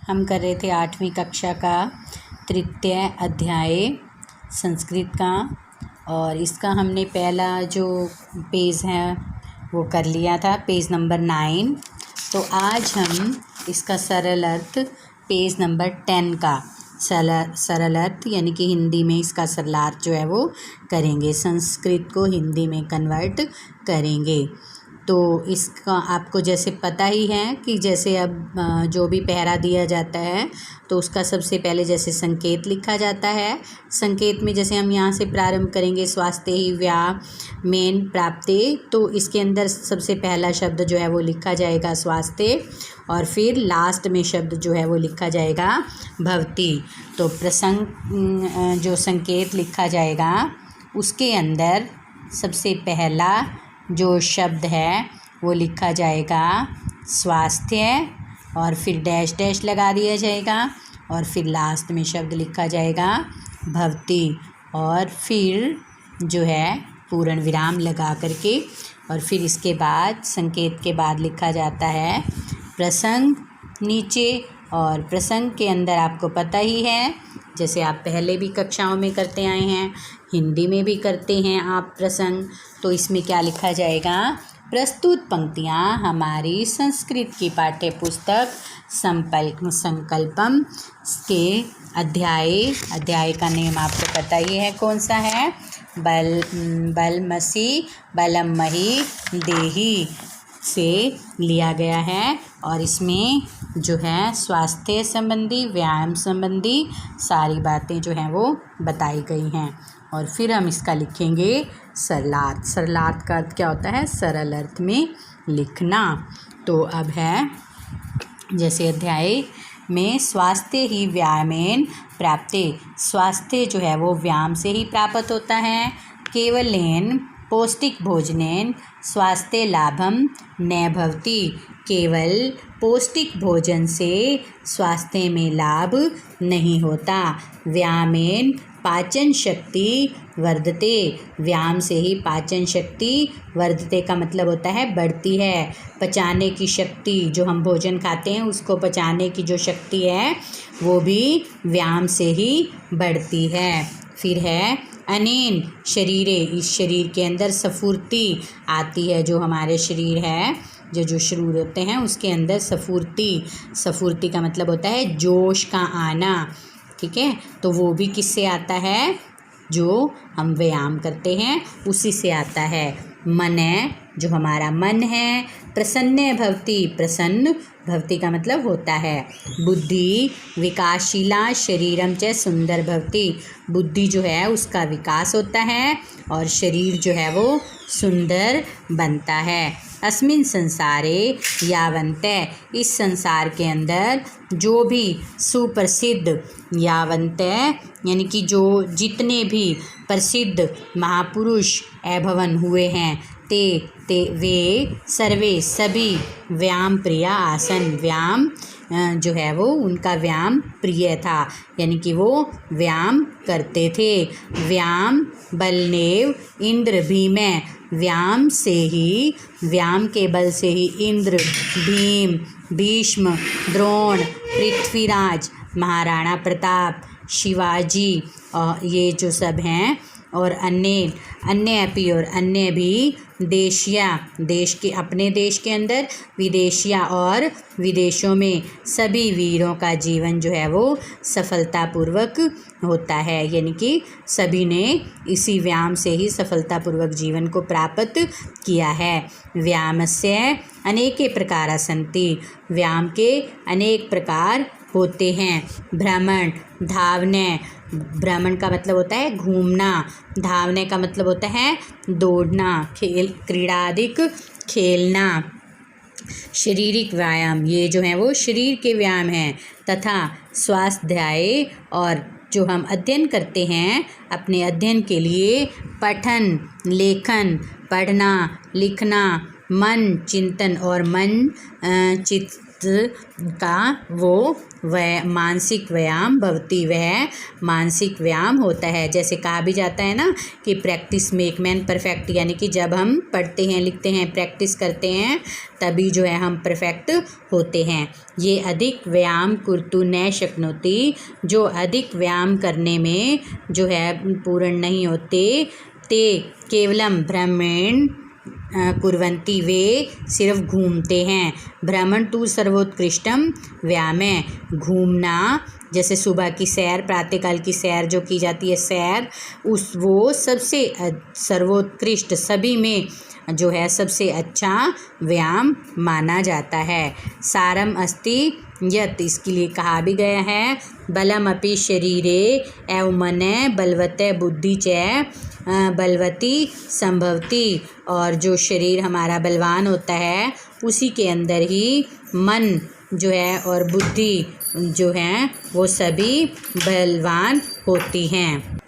हम कर रहे थे 8वीं कक्षा का तृतीय अध्याय संस्कृत का, और इसका हमने पहला जो पेज है वो कर लिया था, पेज नंबर 9। तो आज हम इसका सरल अर्थ पेज नंबर 10 का सरल अर्थ यानी कि हिंदी में इसका सरलार्थ जो है वो करेंगे, संस्कृत को हिंदी में कन्वर्ट करेंगे। तो इसका आपको जैसे पता ही है कि जैसे अब जो भी पहरा दिया जाता है तो उसका सबसे पहले जैसे संकेत लिखा जाता है। संकेत में जैसे हम यहाँ से प्रारंभ करेंगे, स्वास्थ्य ही व्यामेन प्राप्ते, तो इसके अंदर सबसे पहला शब्द जो है वो लिखा जाएगा स्वास्थ्य, और फिर लास्ट में शब्द जो है वो लिखा जाएगा भवती। तो प्रसंग जो संकेत लिखा जाएगा उसके अंदर सबसे पहला जो शब्द है वो लिखा जाएगा स्वास्थ्य, और फिर डैश डैश लगा दिया जाएगा, और फिर लास्ट में शब्द लिखा जाएगा भवती, और फिर जो है पूर्ण विराम लगा करके, और फिर इसके बाद संकेत के बाद लिखा जाता है प्रसंग नीचे। और प्रसंग के अंदर आपको पता ही है, जैसे आप पहले भी कक्षाओं में करते आए हैं, हिंदी में भी करते हैं आप प्रसंग, तो इसमें क्या लिखा जाएगा, प्रस्तुत पंक्तियाँ हमारी संस्कृत की पाठ्य पुस्तक संकल्पम के अध्याय का नेम आपको पता ही है कौन सा है, बलमसी बलमही देही से लिया गया है। और इसमें जो है स्वास्थ्य संबंधी, व्यायाम संबंधी सारी बातें जो हैं वो बताई गई हैं। और फिर हम इसका लिखेंगे सरलार्थ। सरलार्थ का अर्थ क्या होता है, सरल अर्थ में लिखना। तो अब है जैसे अध्याय में स्वास्थ्य ही व्यायामेन प्राप्ते, स्वास्थ्य जो है वो व्यायाम से ही प्राप्त होता है। केवलेन पौष्टिक भोजनेन स्वास्थ्य लाभम न भवति, केवल पौष्टिक भोजन से स्वास्थ्य में लाभ नहीं होता। व्यायामेन पाचन शक्ति वर्धते, व्यायाम से ही पाचन शक्ति वर्धते का मतलब होता है बढ़ती है। पचाने की शक्ति, जो हम भोजन खाते हैं उसको पचाने की जो शक्ति है वो भी व्यायाम से ही बढ़ती है। फिर है अनेन शरीरे, इस शरीर के अंदर स्फूर्ति आती है, जो हमारे शरीर है, जो शरीर होते हैं उसके अंदर स्फूर्ति का मतलब होता है जोश का आना, ठीक है। तो वो भी किससे आता है, जो हम व्यायाम करते हैं उसी से आता है। मन है, जो हमारा मन है, प्रसन्न भवति, प्रसन्न भवति का मतलब होता है। बुद्धि विकासशीला शरीरम च सुंदर भवति, बुद्धि जो है उसका विकास होता है और शरीर जो है वो सुंदर बनता है। अस्मिन संसारे यावन्त, इस संसार के अंदर जो भी सुप्रसिद्ध, यावन्त यानी कि जो जितने भी प्रसिद्ध महापुरुष अभवन हुए हैं, ते वे सर्वे सभी व्यायाम प्रिया आसन, व्यायाम जो है वो उनका व्यायाम प्रिय था, यानी कि वो व्यायाम करते थे। व्यायाम बलनेव इंद्र भीम, व्यायाम से ही, व्यायाम के बल से ही इंद्र, भीम, भीष्म, द्रोण, पृथ्वीराज, महाराणा प्रताप, शिवाजी, ये जो सब हैं, और अन्य भी देशिया, देश के, अपने देश के अंदर, विदेशिया और विदेशों में सभी वीरों का जीवन जो है वो सफलतापूर्वक होता है, यानी कि सभी ने इसी व्यायाम से ही सफलतापूर्वक जीवन को प्राप्त किया है। व्यायामस्य अनेके प्रकार सन्ति, व्यायाम के अनेक प्रकार होते हैं। भ्रमण, धावने, भ्रमण का मतलब होता है घूमना, धावने का मतलब होता है दौड़ना, खेल, क्रीड़ादिक खेलना। शारीरिक व्यायाम, ये जो है वो शरीर के व्यायाम हैं। तथा स्वाध्याय, और जो हम अध्ययन करते हैं अपने अध्ययन के लिए, पठन लेखन, पढ़ना लिखना, मन चिंतन और मन का वो मानसिक व्यायाम भवती, वह मानसिक व्यायाम होता है। जैसे कहा भी जाता है ना कि प्रैक्टिस मेक मैन परफेक्ट, यानी कि जब हम पढ़ते हैं, लिखते हैं, प्रैक्टिस करते हैं, तभी जो है हम परफेक्ट होते हैं। ये अधिक व्यायाम कुर्तु न शक्नोति, जो अधिक व्यायाम करने में जो है पूर्ण नहीं होते, ते केवलम भ्रमण कुर्वन्ति, वे सिर्फ घूमते हैं। भ्रमण तो सर्वोत्कृष्टम व्यायाम है, घूमना, जैसे सुबह की सैर, प्रातःकाल की सैर जो की जाती है सैर, वो सबसे सर्वोत्कृष्ट, सभी में जो है सबसे अच्छा व्यायाम माना जाता है। सारम अस्ति यत, इसके लिए कहा भी गया है, बलम अपि शरीरे एवं मने बलवते बुद्धि च बलवती संभवती, और जो शरीर हमारा बलवान होता है उसी के अंदर ही मन जो है और बुद्धि जो है वो सभी बलवान होती हैं।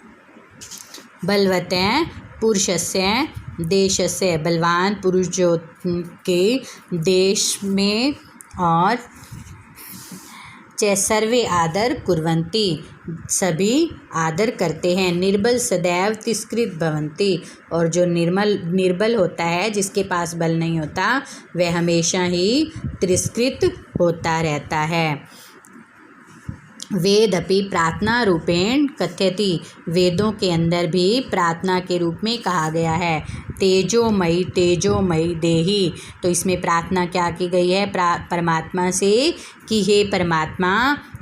बलवते पुरुषस्य देशस्य, बलवान पुरुष जो के देश में, और सर्वे आदर कुर्वन्ति, सभी आदर करते हैं। निर्बल सदैव तिरस्कृत भवन्ति, और जो निर्बल होता है, जिसके पास बल नहीं होता, वह हमेशा ही तिरस्कृत होता रहता है। वेदपि प्रार्थना रूपेण कथ्यति, वेदों के अंदर भी प्रार्थना के रूप में कहा गया है। तेजोमयी तेजोमयी देहि, तो इसमें प्रार्थना क्या की गई है परमात्मा से कि हे परमात्मा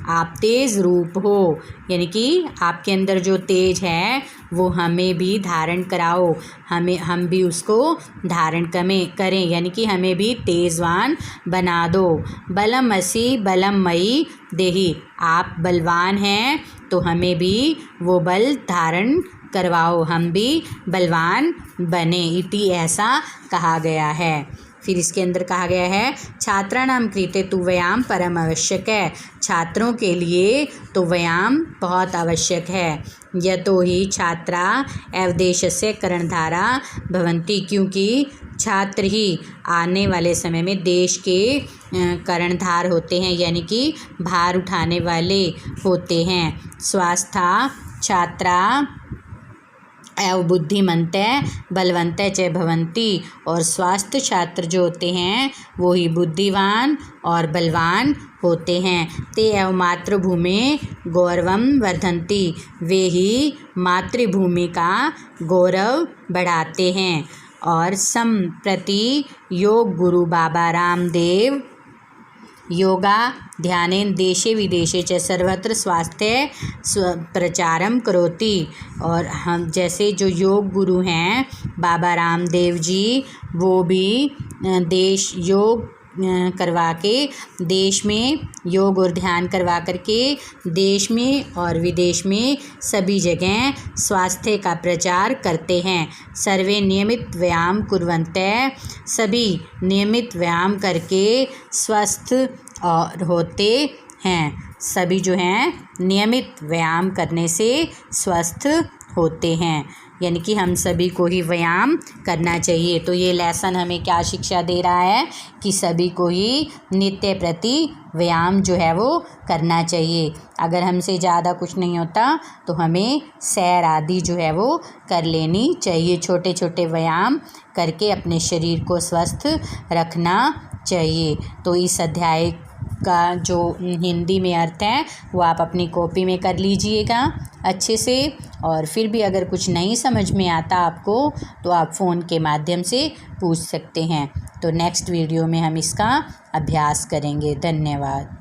आप तेज रूप हो, यानी कि आपके अंदर जो तेज है वो हमें भी धारण कराओ, हम भी उसको धारण करें, यानी कि हमें भी तेजवान बना दो। बलम असि बलम मयि देहि, आप बलवान हैं तो हमें भी वो बल धारण करवाओ, हम भी बलवान बने, इति ऐसा कहा गया है। फिर इसके अंदर कहा गया है छात्राणाम कृते तु व्यायाम परम आवश्यक है, छात्रों के लिए तो व्यायाम बहुत आवश्यक है। यतो ही छात्रा अवदेशस्य कर्णधारा भवन्ति, क्योंकि छात्र ही आने वाले समय में देश के कर्णधार होते हैं, यानी कि भार उठाने वाले होते हैं। स्वास्था छात्रा एवं बुद्धिमंत बलवंत च भवन्ति, और स्वास्थ्य छात्र जो होते हैं वो ही बुद्धिवान और बलवान होते हैं। ते एवं मातृभूमि गौरवम वर्धन्ति, वे ही मातृभूमि का गौरव बढ़ाते हैं। और संप्रति योग गुरु बाबा रामदेव योगा ध्यानेन देशे विदेशे च सर्वत्र स्वास्थ्य प्रचारम करोति, और हम जैसे जो योग गुरु हैं बाबा रामदेव जी, वो भी देश योग करवा के, देश में योग और ध्यान करवा करके देश में और विदेश में सभी जगह स्वास्थ्य का प्रचार करते हैं। सर्वे नियमित व्यायाम कुर्वन्तः, सभी नियमित व्यायाम करके स्वस्थ और होते हैं, सभी जो हैं नियमित व्यायाम करने से स्वस्थ होते हैं, यानी कि हम सभी को ही व्यायाम करना चाहिए। तो ये लेसन हमें क्या शिक्षा दे रहा है कि सभी को ही नित्य प्रति व्यायाम जो है वो करना चाहिए। अगर हमसे ज़्यादा कुछ नहीं होता तो हमें सैर आदि जो है वो कर लेनी चाहिए, छोटे छोटे व्यायाम करके अपने शरीर को स्वस्थ रखना चाहिए। तो इस अध्याय का जो हिंदी में अर्थ है वो आप अपनी कॉपी में कर लीजिएगा अच्छे से, और फिर भी अगर कुछ नहीं समझ में आता आपको तो आप फ़ोन के माध्यम से पूछ सकते हैं। तो नेक्स्ट वीडियो में हम इसका अभ्यास करेंगे। धन्यवाद।